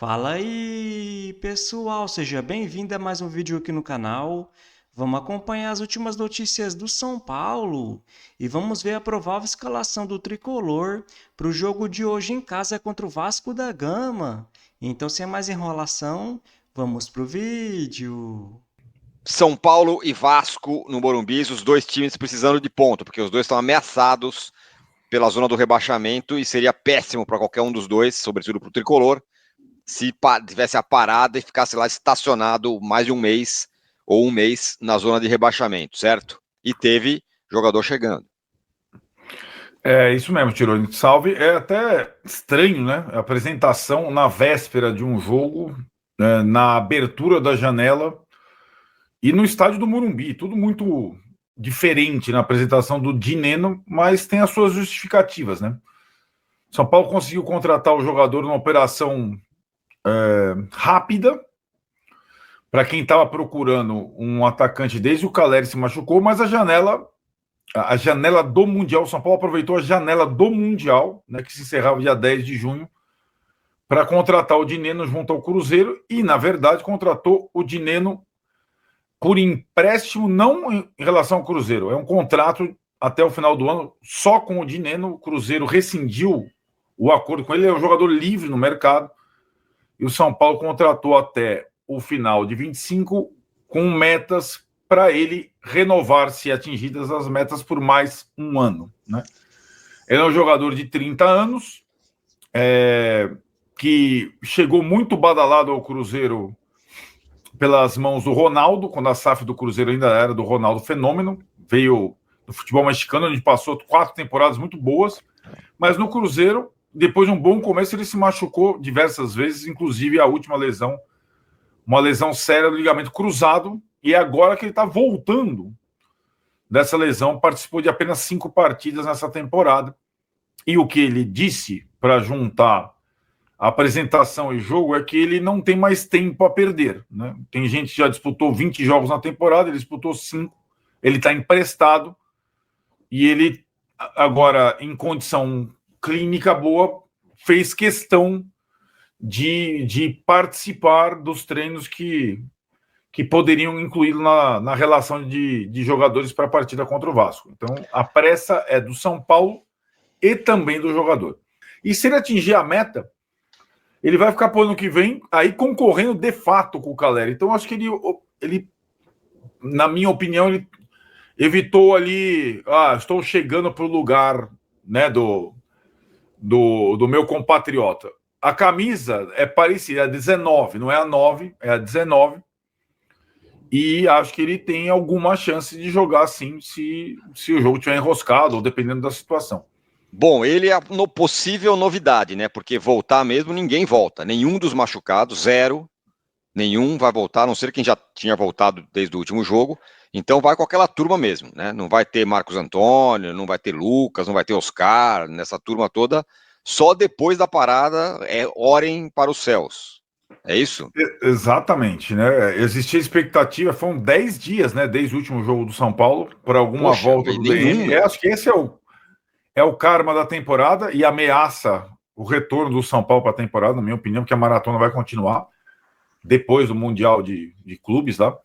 Fala aí, pessoal, seja bem-vindo a mais um vídeo aqui no canal. Vamos acompanhar as últimas notícias do São Paulo e vamos ver a provável escalação do tricolor para o jogo de hoje em casa contra o Vasco da Gama. Então, sem mais enrolação, vamos pro vídeo. São Paulo e Vasco no Morumbi, os dois times precisando de ponto, porque os dois estão ameaçados pela zona do rebaixamento e seria péssimo para qualquer um dos dois, sobretudo para o tricolor, se tivesse a parada e ficasse lá estacionado mais de um mês ou um mês na zona de rebaixamento, certo? E teve jogador chegando. É isso mesmo, Tirone. Salve. É até estranho, né? A apresentação na véspera de um jogo, na abertura da janela e no estádio do Morumbi. Tudo muito diferente na apresentação do Dineno, mas tem as suas justificativas, né? São Paulo conseguiu contratar o jogador numa operação rápida para quem estava procurando um atacante desde o Caleri se machucou, mas a janela do Mundial, São Paulo aproveitou a janela do Mundial, né, que se encerrava dia 10 de junho, para contratar o Dineno junto ao Cruzeiro e, na verdade, contratou o Dineno por empréstimo, não em relação ao Cruzeiro. É um contrato até o final do ano só com o Dineno. O Cruzeiro rescindiu o acordo com ele, é um jogador livre no mercado e o São Paulo contratou até o final de 25 com metas para ele renovar, se atingidas as metas, por mais um ano. Né? Ele é um jogador de 30 anos, que chegou muito badalado ao Cruzeiro pelas mãos do Ronaldo, quando a SAF do Cruzeiro ainda era do Ronaldo Fenômeno, veio do futebol mexicano, onde passou 4 temporadas muito boas, mas no Cruzeiro, depois de um bom começo, ele se machucou diversas vezes, inclusive a última lesão, uma lesão séria do ligamento cruzado, e é agora que ele está voltando dessa lesão, participou de apenas 5 partidas nessa temporada, e o que ele disse para juntar a apresentação e jogo é que ele não tem mais tempo a perder. Né? Tem gente que já disputou 20 jogos na temporada, ele disputou 5, ele está emprestado, e ele, agora, em condição clínica boa, fez questão de participar dos treinos que poderiam incluí-lo na relação de jogadores para a partida contra o Vasco. Então, a pressa é do São Paulo e também do jogador. E se ele atingir a meta, ele vai ficar para o ano que vem aí concorrendo de fato com o Caleri. Então, acho que ele, na minha opinião, ele evitou ali, estou chegando para o lugar, né, do meu compatriota. A camisa é parecida, é a 19, não é a 9, é a 19. E acho que ele tem alguma chance de jogar sim, se o jogo estiver enroscado ou dependendo da situação. Bom, ele é a possível novidade, né? Porque voltar mesmo, ninguém volta. Nenhum dos machucados, zero. Nenhum vai voltar, a não ser quem já tinha voltado desde o último jogo. Então vai com aquela turma mesmo, né? Não vai ter Marcos Antônio, não vai ter Lucas, não vai ter Oscar, nessa turma toda. Só depois da parada, orem para os céus. É isso? Exatamente, né? Existia expectativa, foram 10 dias, né? Desde o último jogo do São Paulo, para alguma Poxa, volta do nenhum, DM. Acho que esse é o karma da temporada e ameaça o retorno do São Paulo para a temporada, na minha opinião, que a maratona vai continuar depois do Mundial de Clubes lá.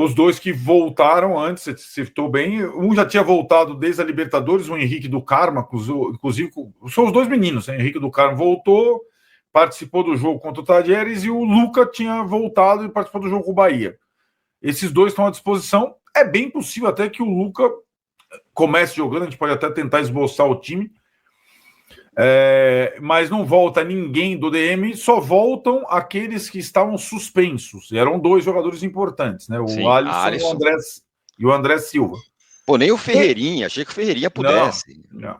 Os dois que voltaram antes, você citou bem, um já tinha voltado desde a Libertadores, o Henrique do Carmo, inclusive, são os dois meninos, né? Henrique do Carmo voltou, participou do jogo contra o Tadieres, e o Luca tinha voltado e participou do jogo com o Bahia. Esses dois estão à disposição. É bem possível até que o Luca comece jogando, a gente pode até tentar esboçar o time, mas não volta ninguém do DM, só voltam aqueles que estavam suspensos. Eram 2 jogadores importantes, né? Sim, Alisson. E o André Silva. Pô, nem o Ferreirinha, achei que o Ferreirinha pudesse. Não.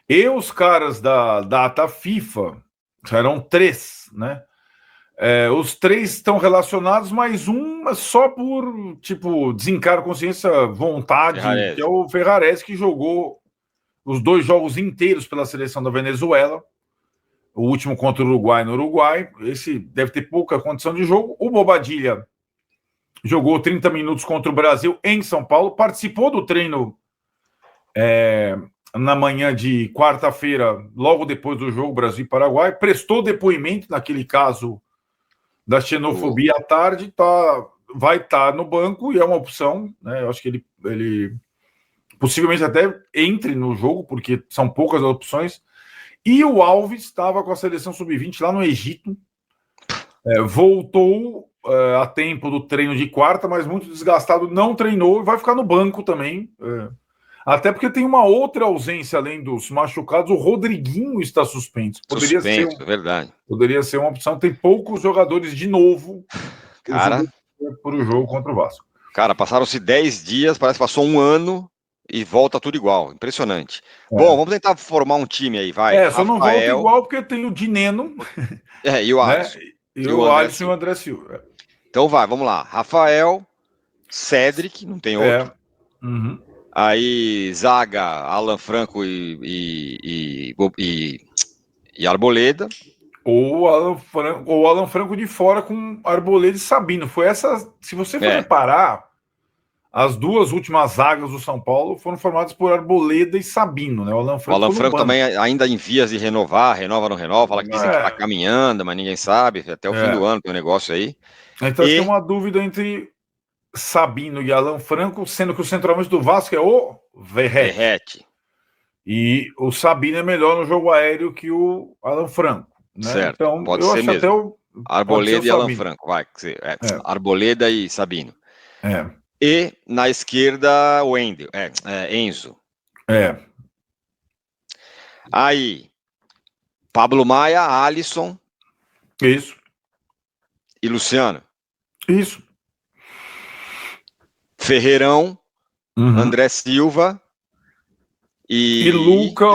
E os caras da data FIFA, eram 3, né? Os 3 estão relacionados, mas um só por, tipo, desencargo, consciência, vontade, Ferrarese. que é o Ferrarese, que jogou os 2 jogos inteiros pela seleção da Venezuela, o último contra o Uruguai no Uruguai. Esse deve ter pouca condição de jogo. O Bobadilha jogou 30 minutos contra o Brasil em São Paulo, participou do treino na manhã de quarta-feira, logo depois do jogo Brasil e Paraguai, prestou depoimento naquele caso da xenofobia à tarde, vai estar no banco e é uma opção, né? Eu acho que ele possivelmente até entre no jogo, porque são poucas as opções. E o Alves estava com a seleção sub-20 lá no Egito, voltou a tempo do treino de quarta, mas muito desgastado, não treinou e vai ficar no banco também. Até porque tem uma outra ausência além dos machucados, o Rodriguinho está suspenso. Verdade. Poderia ser uma opção. Tem poucos jogadores de novo para o jogo contra o Vasco. Cara, passaram-se 10 dias, parece que passou um ano e volta tudo igual. Impressionante. Bom, vamos tentar formar um time aí, vai. Só não volta igual porque tem o Dineno. E o Alisson. Né? E o Alisson e o André Silva. Então vai, vamos lá. Rafael, Cedric, não tem outro. Uhum. Aí, zaga, Alan Franco e Arboleda. Ou Alan Franco de fora com Arboleda e Sabino. Foi essa. Se você for reparar, as duas últimas zagas do São Paulo foram formadas por Arboleda e Sabino, né? O Alan Franco também ainda em vias de renovar, renova, não renova, fala que dizem que tá caminhando, mas ninguém sabe, até o fim do ano tem um negócio aí. Então tem uma dúvida entre Sabino e Alan Franco, sendo que o centroavante do Vasco é o Verratti. E o Sabino é melhor no jogo aéreo que o Alan Franco. Né? Certo, então, pode ser mesmo. Até Arboleda e Alan Franco, vai. Arboleda e Sabino. E na esquerda, o Enzo. Aí, Pablo Maia, Alisson. Isso. E Luciano. Isso. Ferreirão, André Silva e Luca.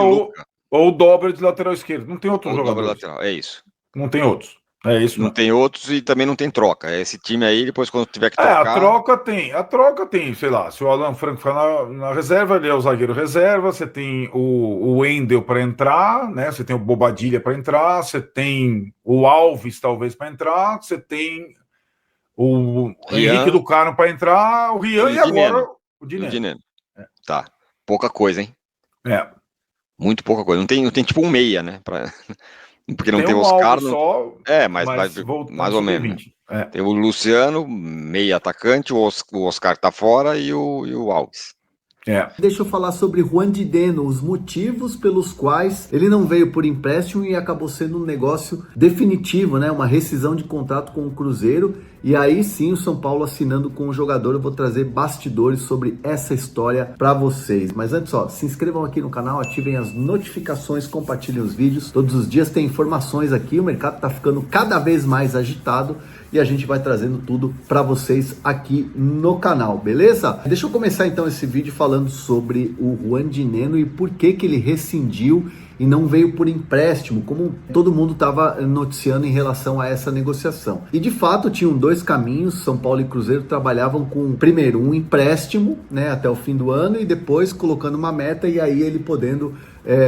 Ou dobra de lateral esquerdo. Não tem outro jogador. Lateral, é isso. Não tem outros. É isso. Não tem outros e também não tem troca. Esse time aí, depois quando tiver que trocar... A troca tem, sei lá, se o Alan Franco ficar na reserva, ele é o zagueiro reserva, você tem o Wendel para entrar, né? Você tem o Bobadilha para entrar, você tem o Alves talvez para entrar, você tem o Henrique do Carmo para entrar, o Rian e agora o Dineno. Tá. Pouca coisa, hein? Muito pouca coisa. Não tem tipo um meia, né? Porque não tem o Oscar. Mas mais ou menos. Né? Tem o Luciano, meia atacante, o Oscar tá fora e o Alves. Deixa eu falar sobre Juan Dineno, os motivos pelos quais ele não veio por empréstimo e acabou sendo um negócio definitivo, né? Uma rescisão de contrato com o Cruzeiro. E aí sim o São Paulo assinando com o jogador. Eu vou trazer bastidores sobre essa história para vocês. Mas antes, se inscrevam aqui no canal, ativem as notificações, compartilhem os vídeos. Todos os dias tem informações aqui, o mercado tá ficando cada vez mais agitado e a gente vai trazendo tudo para vocês aqui no canal, beleza? Deixa eu começar então esse vídeo falando sobre o Juan Dineno e por que ele rescindiu e não veio por empréstimo, como todo mundo estava noticiando em relação a essa negociação. E de fato tinham dois caminhos, São Paulo e Cruzeiro trabalhavam com, primeiro, um empréstimo, né, até o fim do ano, e depois colocando uma meta e aí ele podendo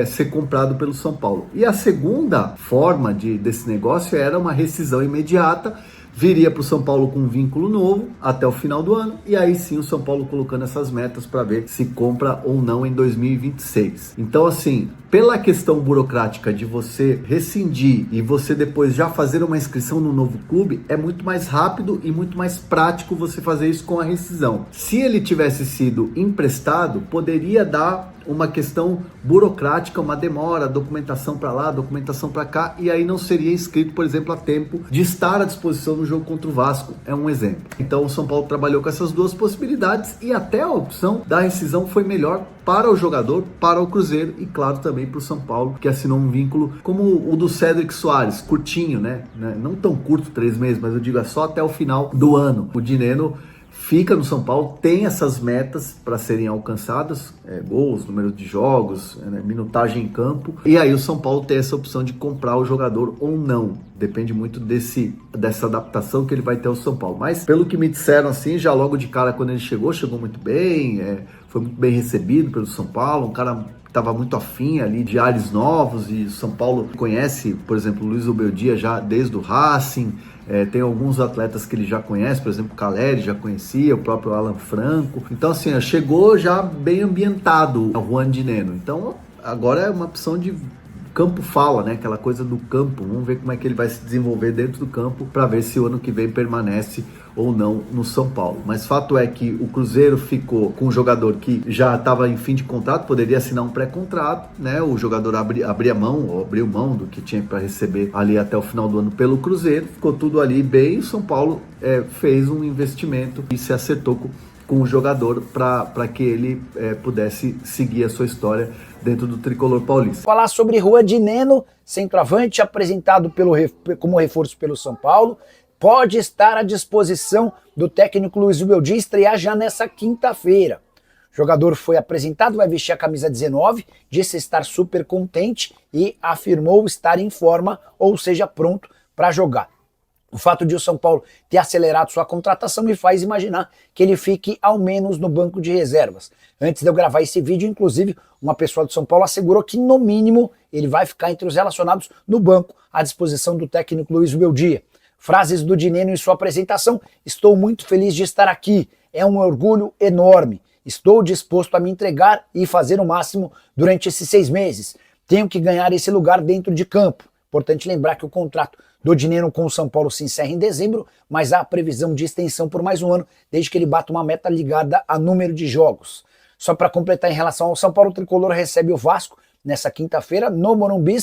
ser comprado pelo São Paulo. E a segunda forma desse negócio era uma rescisão imediata, viria para o São Paulo com um vínculo novo até o final do ano, e aí sim o São Paulo colocando essas metas para ver se compra ou não em 2026. Então assim, pela questão burocrática de você rescindir e você depois já fazer uma inscrição no novo clube, é muito mais rápido e muito mais prático você fazer isso com a rescisão. Se ele tivesse sido emprestado, poderia dar uma questão burocrática, uma demora, documentação para lá, documentação para cá, e aí não seria inscrito, por exemplo, a tempo de estar à disposição no jogo contra o Vasco, é um exemplo. Então o São Paulo trabalhou com essas duas possibilidades e até a opção da rescisão foi melhor para o jogador, para o Cruzeiro e claro também para o São Paulo, que assinou um vínculo como o do Cedric Soares, curtinho, né? Não tão curto, 3 meses, mas eu digo é só até o final do ano. O Dineno fica no São Paulo, tem essas metas para serem alcançadas, gols, número de jogos, minutagem em campo, e aí o São Paulo tem essa opção de comprar o jogador ou não, depende muito dessa adaptação que ele vai ter ao São Paulo, mas pelo que me disseram assim, já logo de cara quando ele chegou muito bem, foi muito bem recebido pelo São Paulo, um cara estava muito afim ali de ares novos, e o São Paulo conhece, por exemplo, o Luiz Ubeldia já desde o Racing, tem alguns atletas que ele já conhece, por exemplo, o Caleri já conhecia, o próprio Alan Franco. Então, assim, chegou já bem ambientado o Juan de Neno. Então, agora é uma opção de campo fala, né? Aquela coisa do campo. Vamos ver como é que ele vai se desenvolver dentro do campo para ver se o ano que vem permanece ou não no São Paulo. Mas fato é que o Cruzeiro ficou com um jogador que já estava em fim de contrato, poderia assinar um pré-contrato, né? O jogador abriu mão do que tinha para receber ali até o final do ano pelo Cruzeiro. Ficou tudo ali bem. O São Paulo fez um investimento e se acertou com o jogador para que ele pudesse seguir a sua história dentro do tricolor paulista. Falar sobre Juan de Neno, centroavante apresentado como reforço pelo São Paulo, pode estar à disposição do técnico Luiz Ubeldia estrear já nessa quinta-feira. O jogador foi apresentado, vai vestir a camisa 19, disse estar super contente e afirmou estar em forma, ou seja, pronto para jogar. O fato de o São Paulo ter acelerado sua contratação me faz imaginar que ele fique ao menos no banco de reservas. Antes de eu gravar esse vídeo, inclusive, uma pessoa do São Paulo assegurou que, no mínimo, ele vai ficar entre os relacionados no banco, à disposição do técnico Luiz Ubeldia. Frases do de Neno em sua apresentação: estou muito feliz de estar aqui, é um orgulho enorme, estou disposto a me entregar e fazer o máximo durante esses 6 meses. Tenho que ganhar esse lugar dentro de campo. Importante lembrar que o contrato do de Neno com o São Paulo se encerra em dezembro, mas há a previsão de extensão por mais um ano, desde que ele bata uma meta ligada a número de jogos. Só para completar em relação ao São Paulo, o tricolor recebe o Vasco nessa quinta-feira no Morumbi,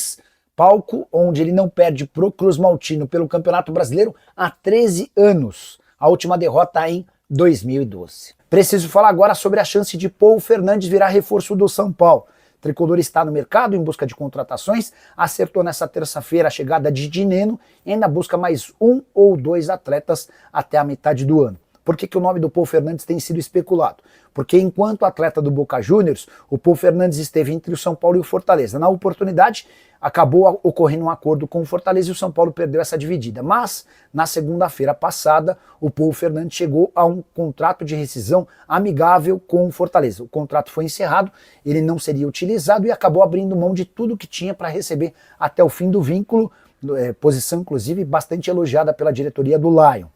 palco onde ele não perde pro Cruz Maltino pelo Campeonato Brasileiro há 13 anos. A última derrota em 2012. Preciso falar agora sobre a chance de Paul Fernandes virar reforço do São Paulo. O tricolor está no mercado em busca de contratações, acertou nessa terça-feira a chegada de Neno e ainda busca mais 1 ou 2 atletas até a metade do ano. Por que o nome do Paul Fernandes tem sido especulado? Porque enquanto atleta do Boca Juniors, o Paul Fernandes esteve entre o São Paulo e o Fortaleza. Na oportunidade, acabou ocorrendo um acordo com o Fortaleza e o São Paulo perdeu essa dividida. Mas, na segunda-feira passada, o Paul Fernandes chegou a um contrato de rescisão amigável com o Fortaleza. O contrato foi encerrado, ele não seria utilizado e acabou abrindo mão de tudo que tinha para receber até o fim do vínculo, posição inclusive bastante elogiada pela diretoria do Lion.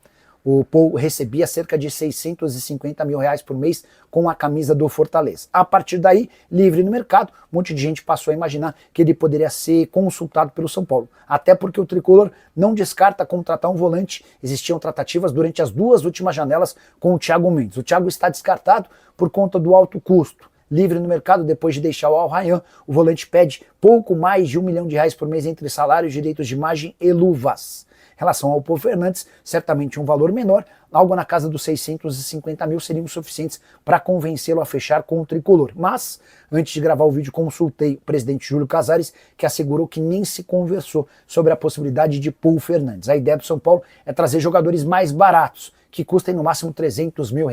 O Paul recebia cerca de R$650 mil por mês com a camisa do Fortaleza. A partir daí, livre no mercado, um monte de gente passou a imaginar que ele poderia ser consultado pelo São Paulo. Até porque o tricolor não descarta contratar um volante. Existiam tratativas durante as 2 últimas janelas com o Thiago Mendes. O Thiago está descartado por conta do alto custo. Livre no mercado, depois de deixar o Al Rayyan, o volante pede pouco mais de R$1 milhão por mês entre salários, direitos de imagem e luvas. Em relação ao Paul Fernandes, certamente um valor menor, algo na casa dos 650 mil seriam suficientes para convencê-lo a fechar com o tricolor. Mas, antes de gravar o vídeo, consultei o presidente Júlio Casares, que assegurou que nem se conversou sobre a possibilidade de Paul Fernandes. A ideia do São Paulo é trazer jogadores mais baratos, que custem no máximo R$300 mil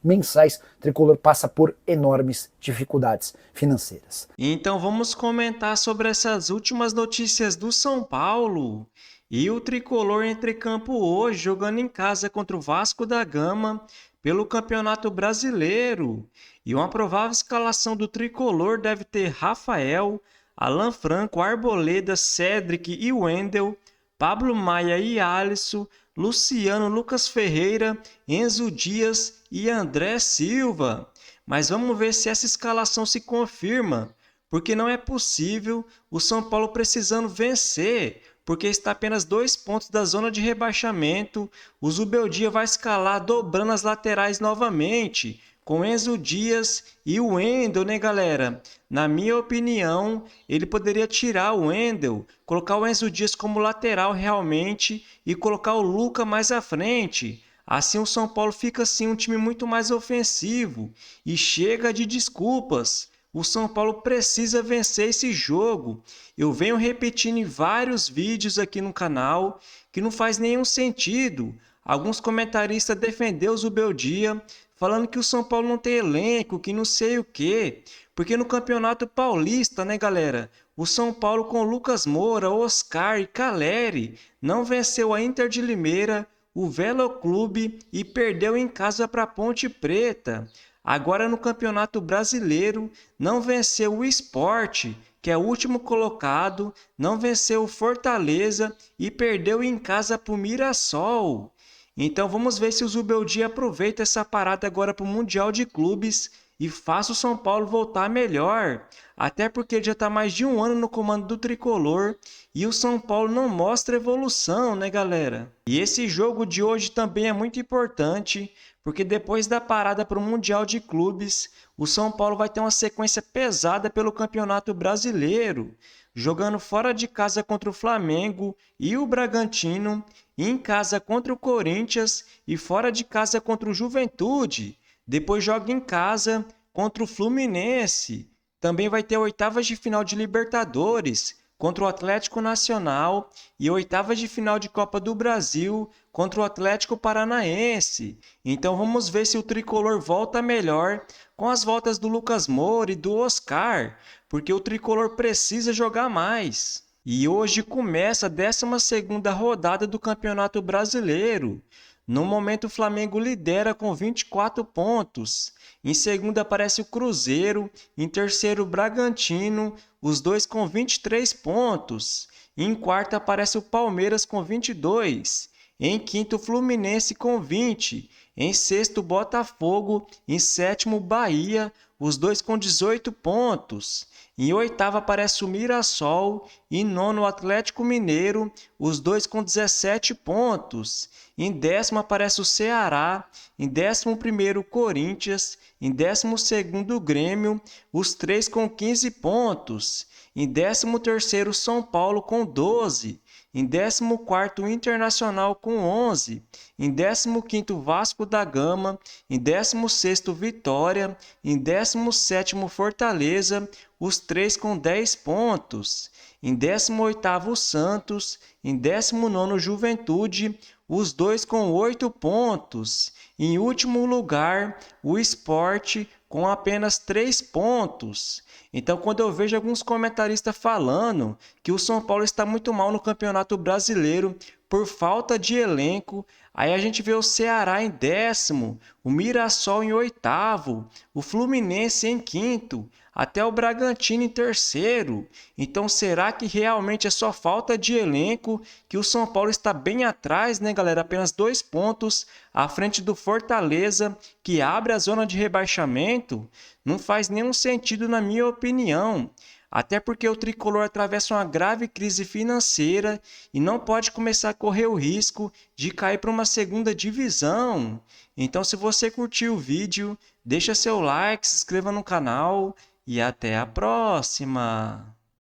mensais. O tricolor passa por enormes dificuldades financeiras. Então vamos comentar sobre essas últimas notícias do São Paulo. E o tricolor entra em campo hoje, jogando em casa contra o Vasco da Gama pelo Campeonato Brasileiro. E uma provável escalação do tricolor deve ter Rafael, Alan Franco, Arboleda, Cedric e Wendel, Pablo Maia e Alisson, Luciano, Lucas Ferreira, Enzo Dias e André Silva. Mas vamos ver se essa escalação se confirma, porque não é possível o São Paulo precisando vencer, porque está apenas 2 pontos da zona de rebaixamento. O Zubeldia vai escalar dobrando as laterais novamente, com Enzo Dias e o Wendel, né, galera? Na minha opinião, ele poderia tirar o Wendel, colocar o Enzo Dias como lateral realmente e colocar o Luca mais à frente. Assim o São Paulo fica assim um time muito mais ofensivo. E chega de desculpas. O São Paulo precisa vencer esse jogo. Eu venho repetindo em vários vídeos aqui no canal que não faz nenhum sentido. Alguns comentaristas defenderam o Zubeldia, falando que o São Paulo não tem elenco, que não sei o quê. Porque no Campeonato Paulista, né, galera? O São Paulo com Lucas Moura, Oscar e Caleri não venceu a Inter de Limeira, o Velo Clube e perdeu em casa para a Ponte Preta. Agora no Campeonato Brasileiro, não venceu o Sport, que é o último colocado, não venceu o Fortaleza e perdeu em casa para o Mirassol. Então vamos ver se o Zubeldia aproveita essa parada agora para o Mundial de Clubes e faça o São Paulo voltar melhor. Até porque ele já está mais de um ano no comando do Tricolor e o São Paulo não mostra evolução, né, galera? E esse jogo de hoje também é muito importante, porque depois da parada para o Mundial de Clubes, o São Paulo vai ter uma sequência pesada pelo Campeonato Brasileiro, jogando fora de casa contra o Flamengo e o Bragantino, em casa contra o Corinthians e fora de casa contra o Juventude. Depois joga em casa contra o Fluminense. Também vai ter oitavas de final de Libertadores contra o Atlético Nacional e oitavas de final de Copa do Brasil contra o Atlético Paranaense. Então vamos ver se o Tricolor volta melhor com as voltas do Lucas Moura e do Oscar, porque o Tricolor precisa jogar mais. E hoje começa a 12ª rodada do Campeonato Brasileiro. No momento, o Flamengo lidera com 24 pontos. Em segundo aparece o Cruzeiro, em terceiro o Bragantino, os dois com 23 pontos. Em quarto aparece o Palmeiras com 22. Em quinto, o Fluminense com 20. Em sexto, o Botafogo. Em sétimo, o Bahia, os dois com 18 pontos. Em oitavo aparece o Mirassol. Em nono, o Atlético Mineiro, os dois com 17 pontos. Em décimo aparece o Ceará. Em 11º, o Corinthians. Em 12º, o Grêmio, os três com 15 pontos. Em 13º, o São Paulo com 12. Em 14º, o Internacional com 11. Em 15º, o Vasco da Gama. Em 16º, Vitória. Em 17º, Fortaleza, os três com 10 pontos. Em 18º, o Santos. Em 19º, Juventude, os dois com 8 pontos. Em último lugar, o Sport com apenas 3 pontos. Então, quando eu vejo alguns comentaristas falando que o São Paulo está muito mal no Campeonato Brasileiro por falta de elenco, aí a gente vê o Ceará em 10º, o Mirassol em 8º, o Fluminense em 5º, até o Bragantino em 3º. Então, será que realmente é só falta de elenco que o São Paulo está bem atrás, né, galera? Apenas 2 pontos à frente do Fortaleza, que abre a zona de rebaixamento? Não faz nenhum sentido, na minha opinião. Até porque o Tricolor atravessa uma grave crise financeira e não pode começar a correr o risco de cair para uma segunda divisão. Então, se você curtiu o vídeo, deixa seu like, se inscreva no canal e até a próxima!